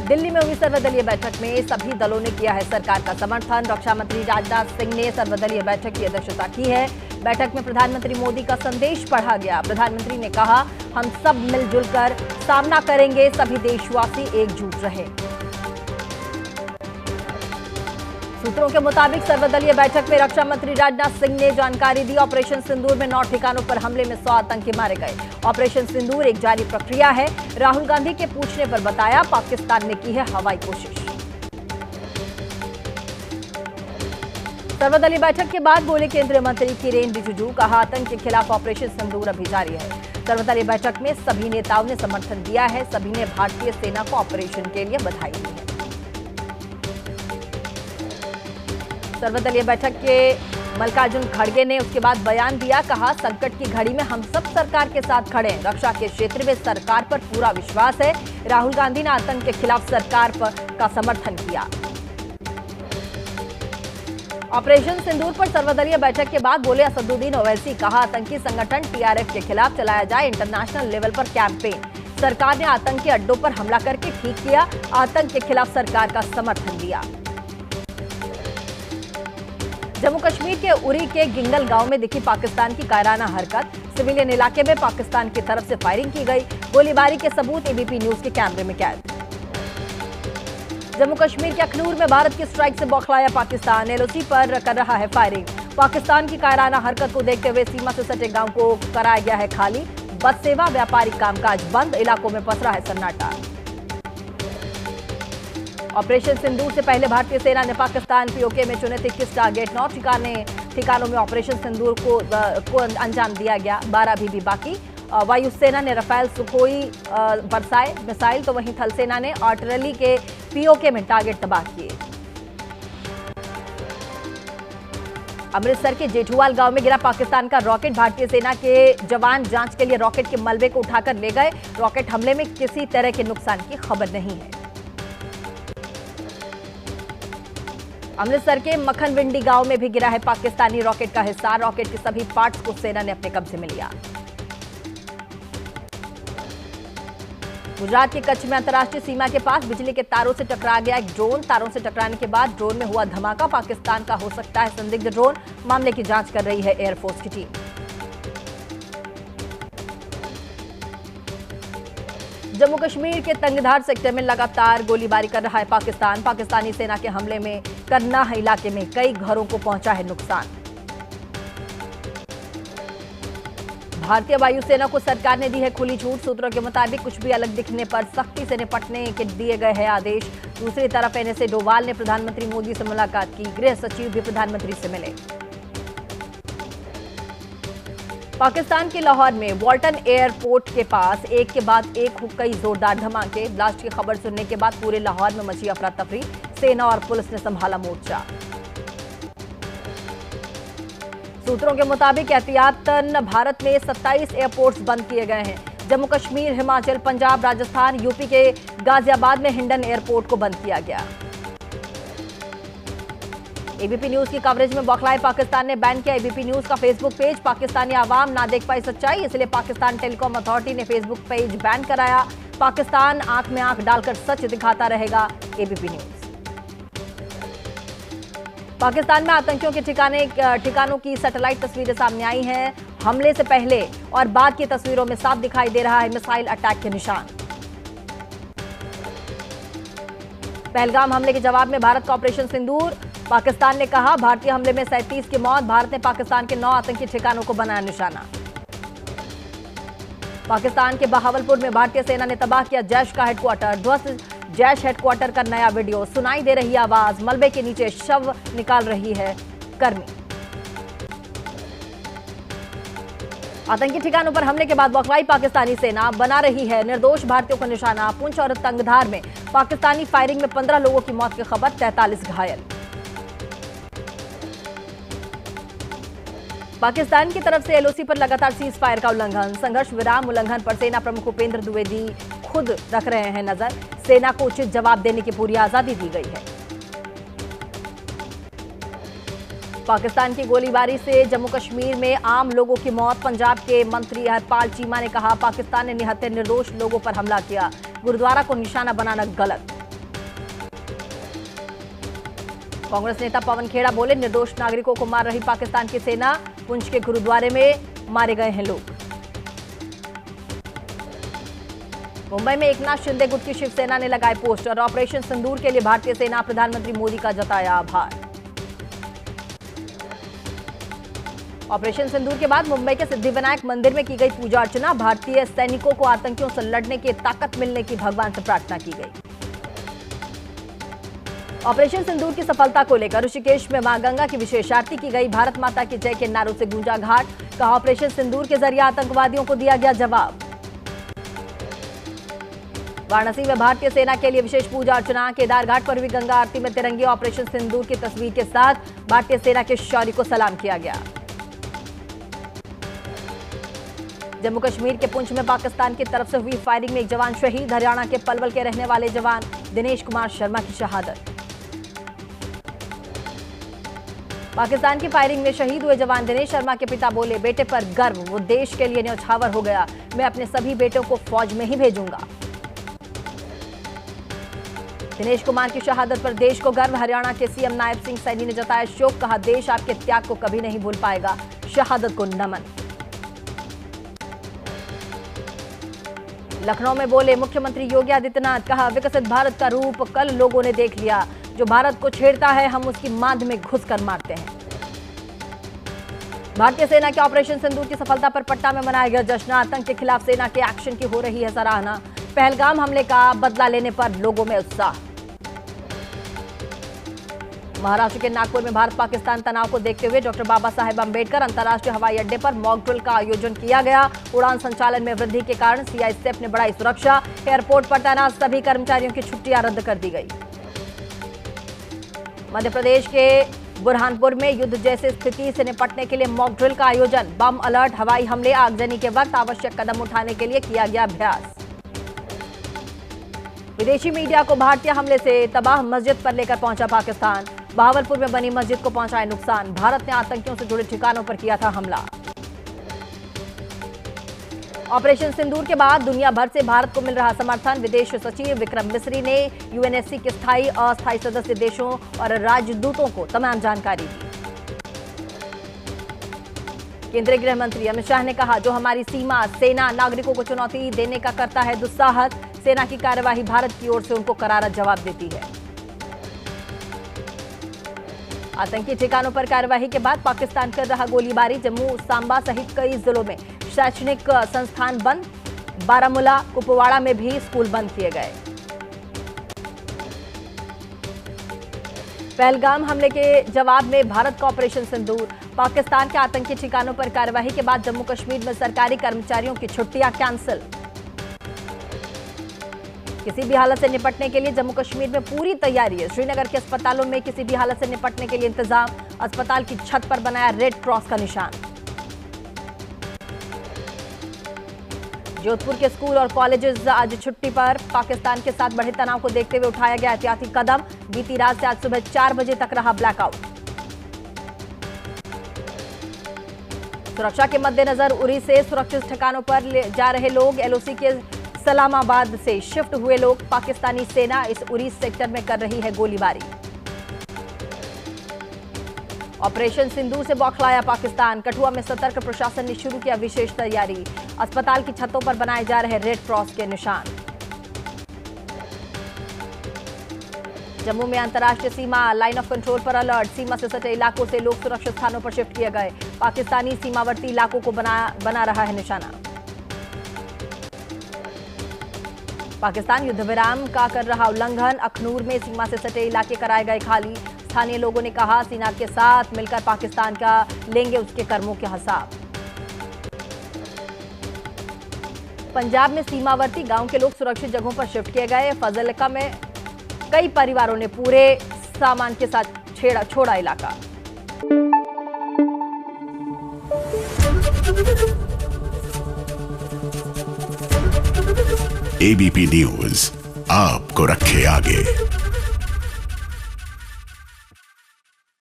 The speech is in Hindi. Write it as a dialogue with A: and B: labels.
A: दिल्ली में हुई सर्वदलीय बैठक में सभी दलों ने किया है सरकार का समर्थन। रक्षा मंत्री राजनाथ सिंह ने सर्वदलीय बैठक की अध्यक्षता की है। बैठक में प्रधानमंत्री मोदी का संदेश पढ़ा गया। प्रधानमंत्री ने कहा, हम सब मिलजुल कर सामना करेंगे, सभी देशवासी एकजुट रहे। सूत्रों के मुताबिक सर्वदलीय बैठक में रक्षा मंत्री राजनाथ सिंह ने जानकारी दी। ऑपरेशन सिंदूर में 9 ठिकानों पर हमले में 100 आतंकी मारे गए। ऑपरेशन सिंदूर एक जारी प्रक्रिया है। राहुल गांधी के पूछने पर बताया, पाकिस्तान ने की है हवाई कोशिश। सर्वदलीय बैठक के बाद बोले केंद्रीय मंत्री किरेन रिजिजू, कहा आतंक के खिलाफ ऑपरेशन सिंदूर अभी जारी है। सर्वदलीय बैठक में सभी नेताओं ने समर्थन दिया है। सभी ने भारतीय सेना को ऑपरेशन के लिए बधाई दी है। सर्वदलीय बैठक के मल्लिकार्जुन खड़गे ने उसके बाद बयान दिया। कहा, संकट की घड़ी में हम सब सरकार के साथ खड़े हैं। रक्षा के क्षेत्र में सरकार पर पूरा विश्वास है। राहुल गांधी ने आतंक के खिलाफ सरकार का समर्थन किया। ऑपरेशन सिंदूर पर सर्वदलीय बैठक के बाद बोले असदुद्दीन ओवैसी, कहा आतंकी संगठन टीआरएफ के खिलाफ चलाया जाए इंटरनेशनल लेवल पर कैंपेन। सरकार ने आतंकी अड्डों पर हमला करके ठीक किया। आतंक के खिलाफ सरकार का समर्थन दिया। जम्मू कश्मीर के उरी के गिंगल गांव में दिखी पाकिस्तान की कायराना हरकत। सिविलियन इलाके में पाकिस्तान की तरफ से फायरिंग की गई। गोलीबारी के सबूत एबीपी न्यूज के कैमरे में कैद। जम्मू कश्मीर के अखनूर में भारत की स्ट्राइक से बौखलाया पाकिस्तान। एलओसी पर कर रहा है फायरिंग। पाकिस्तान की कायराना हरकत को देखते हुए सीमा से सटे गांव को कराया गया है खाली। बस सेवा, व्यापारिक कामकाज बंद। इलाकों में पसरा है सन्नाटा। ऑपरेशन सिंदूर से पहले भारतीय सेना ने पाकिस्तान पीओके में चुने 23 टारगेट। 9 ठिकानों में ऑपरेशन सिंदूर को अंजाम दिया गया। 12 अभी भी बाकी। वायुसेना ने रफेल, सुखोई बरसाए मिसाइल, तो वहीं थल सेना ने आर्टिलरी के पीओके में टारगेट तबाह किए। अमृतसर के जेठूवाल गांव में गिरा पाकिस्तान का रॉकेट। भारतीय सेना के जवान जांच के लिए रॉकेट के मलबे को उठाकर ले गए। रॉकेट हमले में किसी तरह के नुकसान की खबर नहीं है। अमृतसर के मखनविंडी गांव में भी गिरा है पाकिस्तानी रॉकेट का हिस्सा। रॉकेट के सभी पार्ट्स को सेना ने अपने कब्जे में लिया। गुजरात के कच्छ में अंतर्राष्ट्रीय सीमा के पास बिजली के तारों से टकरा गया एक ड्रोन। तारों से टकराने के बाद ड्रोन में हुआ धमाका। पाकिस्तान का हो सकता है संदिग्ध ड्रोन। मामले की जांच कर रही है एयरफोर्स की टीम। जम्मू कश्मीर के तंगधार सेक्टर में लगातार गोलीबारी कर रहा है पाकिस्तान। पाकिस्तानी सेना के हमले में करनाह इलाके में कई घरों को पहुंचा है नुकसान। भारतीय वायुसेना को सरकार ने दी है खुली छूट। सूत्रों के मुताबिक कुछ भी अलग दिखने पर सख्ती से निपटने के दिए गए हैं आदेश। दूसरी तरफ एनएसए डोवाल ने प्रधानमंत्री मोदी से मुलाकात की। गृह सचिव भी प्रधानमंत्री से मिले। पाकिस्तान के लाहौर में वॉल्टन एयरपोर्ट के पास एक के बाद एक कई जोरदार धमाके। ब्लास्ट की खबर सुनने के बाद पूरे लाहौर में मची अफरा तफरी। सेना और पुलिस ने संभाला मोर्चा। सूत्रों के मुताबिक एहतियातन भारत में 27 एयरपोर्ट्स बंद किए गए हैं। जम्मू कश्मीर, हिमाचल, पंजाब, राजस्थान, यूपी के गाजियाबाद में हिंडन एयरपोर्ट को बंद किया गया। एबीपी न्यूज की कवरेज में बौखलाए पाकिस्तान ने बैन किया एबीपी न्यूज का फेसबुक पेज। पाकिस्तानी आवाम ना देख पाई सच्चाई, इसलिए पाकिस्तान टेलीकॉम अथॉरिटी ने फेसबुक पेज बैन कराया। पाकिस्तान आंख में आंख डालकर सच दिखाता रहेगा, एबीपी न्यूज। पाकिस्तान में आतंकियों के ठिकानों की सैटेलाइट तस्वीरें सामने आई हैं। हमले से पहले और बाद की तस्वीरों में साफ दिखाई दे रहा है मिसाइल अटैक के निशान। पहलगाम हमले के जवाब में भारत का ऑपरेशन सिंदूर। पाकिस्तान ने कहा, भारतीय हमले में 37 की मौत। भारत ने पाकिस्तान के 9 आतंकी ठिकानों को बनाया निशाना। पाकिस्तान के बहावलपुर में भारतीय सेना ने तबाह किया जैश का हेडक्वार्टर। ध्वस्त जैश हेडक्वार्टर का नया वीडियो। सुनाई दे रही आवाज, मलबे के नीचे शव निकाल रही है कर्मी। आतंकी ठिकानों पर हमले के बाद बौखलाई पाकिस्तानी सेना। बना रही है निर्दोष भारतीयों को निशाना। पुंछ और तंगधार में पाकिस्तानी फायरिंग में 15 लोगों की मौत की खबर, 43 घायल। पाकिस्तान की तरफ से एलओसी पर लगातार सीज फायर का उल्लंघन। संघर्ष विराम उल्लंघन पर सेना प्रमुख उपेंद्र द्विवेदी खुद रख रहे हैं नजर। सेना को उचित जवाब देने की पूरी आजादी दी गई है। पाकिस्तान की गोलीबारी से जम्मू कश्मीर में आम लोगों की मौत। पंजाब के मंत्री हरपाल चीमा ने कहा, पाकिस्तान ने निहत्थे निर्दोष लोगों पर हमला किया। गुरुद्वारा को निशाना बनाना गलत। कांग्रेस नेता पवन खेड़ा बोले, निर्दोष नागरिकों को मार रही पाकिस्तान की सेना। पुंछ के गुरुद्वारे में मारे गए हैं लोग। मुंबई में एकनाथ शिंदे गुट की शिवसेना ने लगाए पोस्टर। ऑपरेशन सिंदूर के लिए भारतीय सेना, प्रधानमंत्री मोदी का जताया आभार। ऑपरेशन सिंदूर के बाद मुंबई के सिद्धिविनायक मंदिर में की गई पूजा अर्चना। भारतीय सैनिकों को आतंकियों से लड़ने की ताकत मिलने की भगवान से प्रार्थना की गई। ऑपरेशन सिंदूर की सफलता को लेकर ऋषिकेश में मां गंगा की विशेष आरती की गई। भारत माता की जय के नारों से गूंजा घाट। कहा, ऑपरेशन सिंदूर के जरिए आतंकवादियों को दिया गया जवाब। वाराणसी में भारतीय सेना के लिए विशेष पूजा अर्चना। केदार घाट पर भी गंगा आरती में तिरंगे ऑपरेशन सिंदूर की तस्वीर के साथ भारतीय सेना के शौर्य को सलाम किया गया। जम्मू कश्मीर के पुंछ में पाकिस्तान की तरफ से हुई फायरिंग में एक जवान शहीद। हरियाणा के पलवल के रहने वाले जवान दिनेश कुमार शर्मा की शहादत। पाकिस्तान की फायरिंग में शहीद हुए जवान दिनेश शर्मा के पिता बोले, बेटे पर गर्व, वो देश के लिए न्यौछावर हो गया। मैं अपने सभी बेटों को फौज में ही भेजूंगा। दिनेश कुमार की शहादत पर देश को गर्व। हरियाणा के सीएम नायब सिंह सैनी ने जताया शोक। कहा, देश आपके त्याग को कभी नहीं भूल पाएगा। शहादत को नमन। लखनऊ में बोले मुख्यमंत्री योगी आदित्यनाथ। कहा, विकसित भारत का रूप कल लोगों ने देख लिया। जो भारत को छेड़ता है, हम उसकी मांद में घुसकर मारते हैं। भारतीय सेना के ऑपरेशन सिंदूर की सफलता पर पटना में मनाया गया जश्न। आतंक के खिलाफ सेना के एक्शन की हो रही है सराहना। पहलगाम हमले का बदला लेने पर लोगों में उत्साह। महाराष्ट्र के नागपुर में भारत पाकिस्तान तनाव को देखते हुए डॉक्टर बाबा साहेब अंबेडकर अंतर्राष्ट्रीय हवाई अड्डे पर मॉक ड्रिल का आयोजन किया गया। उड़ान संचालन में वृद्धि के कारण सीआईएसएफ ने बढ़ाई सुरक्षा। एयरपोर्ट पर तैनात सभी कर्मचारियों की छुट्टियां रद्द कर दी गई। मध्य प्रदेश के बुरहानपुर में युद्ध जैसी स्थिति से निपटने के लिए मॉक ड्रिल का आयोजन। बम अलर्ट, हवाई हमले, आगजनी के वक्त आवश्यक कदम उठाने के लिए किया गया अभ्यास। विदेशी मीडिया को भारतीय हमले से तबाह मस्जिद पर लेकर पहुंचा पाकिस्तान। बहावलपुर में बनी मस्जिद को पहुंचाए नुकसान। भारत ने आतंकियों से जुड़े ठिकानों पर किया था हमला। ऑपरेशन सिंदूर के बाद दुनिया भर से भारत को मिल रहा समर्थन। विदेश सचिव विक्रम मिस्री ने यूएनएससी के स्थायी, अस्थायी सदस्य देशों और राजदूतों को तमाम जानकारी दी। केंद्रीय गृह मंत्री अमित शाह ने कहा, जो हमारी सीमा, सेना, नागरिकों को चुनौती देने का करता है दुस्साहस, सेना की कार्यवाही भारत की ओर से उनको करारा जवाब देती है। आतंकी ठिकानों पर कार्यवाही के बाद पाकिस्तान कर रहा गोलीबारी। जम्मू, सांबा सहित कई जिलों में शैक्षणिक संस्थान बंद। बारामूला, कुपवाड़ा में भी स्कूल बंद किए गए। पहलगाम हमले के जवाब में भारत का ऑपरेशन सिंदूर। पाकिस्तान के आतंकी ठिकानों पर कार्यवाही के बाद जम्मू कश्मीर में सरकारी कर्मचारियों की छुट्टियां कैंसिल। किसी भी हालत से निपटने के लिए जम्मू कश्मीर में पूरी तैयारी है। श्रीनगर के अस्पतालों में किसी भी हालत से निपटने के लिए इंतजाम। अस्पताल की छत पर बनाया रेड क्रॉस का निशान। जोधपुर के स्कूल और कॉलेजेस आज छुट्टी पर। पाकिस्तान के साथ बढ़े तनाव को देखते हुए उठाया गया एहतियाती कदम। बीती रात से आज सुबह 4 बजे तक रहा ब्लैकआउट। सुरक्षा के मद्देनजर उरी से सुरक्षित ठिकानों पर जा रहे लोग। एलओसी के सलामाबाद से शिफ्ट हुए लोग। पाकिस्तानी सेना इस उरी सेक्टर में कर रही है गोलीबारी। ऑपरेशन सिंदूर से बौखलाया पाकिस्तान। कठुआ में सतर्क प्रशासन ने शुरू किया विशेष तैयारी। अस्पताल की छतों पर बनाए जा रहे रेड क्रॉस के निशान। जम्मू में अंतर्राष्ट्रीय सीमा लाइन ऑफ कंट्रोल पर अलर्ट। सीमा से सटे इलाकों से लोग सुरक्षित स्थानों पर शिफ्ट किए गए। पाकिस्तानी सीमावर्ती इलाकों को बना रहा है निशाना। पाकिस्तान युद्ध विराम का कर रहा उल्लंघन। अखनूर में सीमा से सटे इलाके कराए गए खाली। स्थानीय लोगों ने कहा, सेना के साथ मिलकर पाकिस्तान का लेंगे उसके कर्मों के हिसाब। पंजाब में सीमावर्ती गांव के लोग सुरक्षित जगहों पर शिफ्ट किए गए। फजलिका में कई परिवारों ने पूरे सामान के साथ छोड़ा इलाका।
B: एबीपी न्यूज आपको रखे आगे।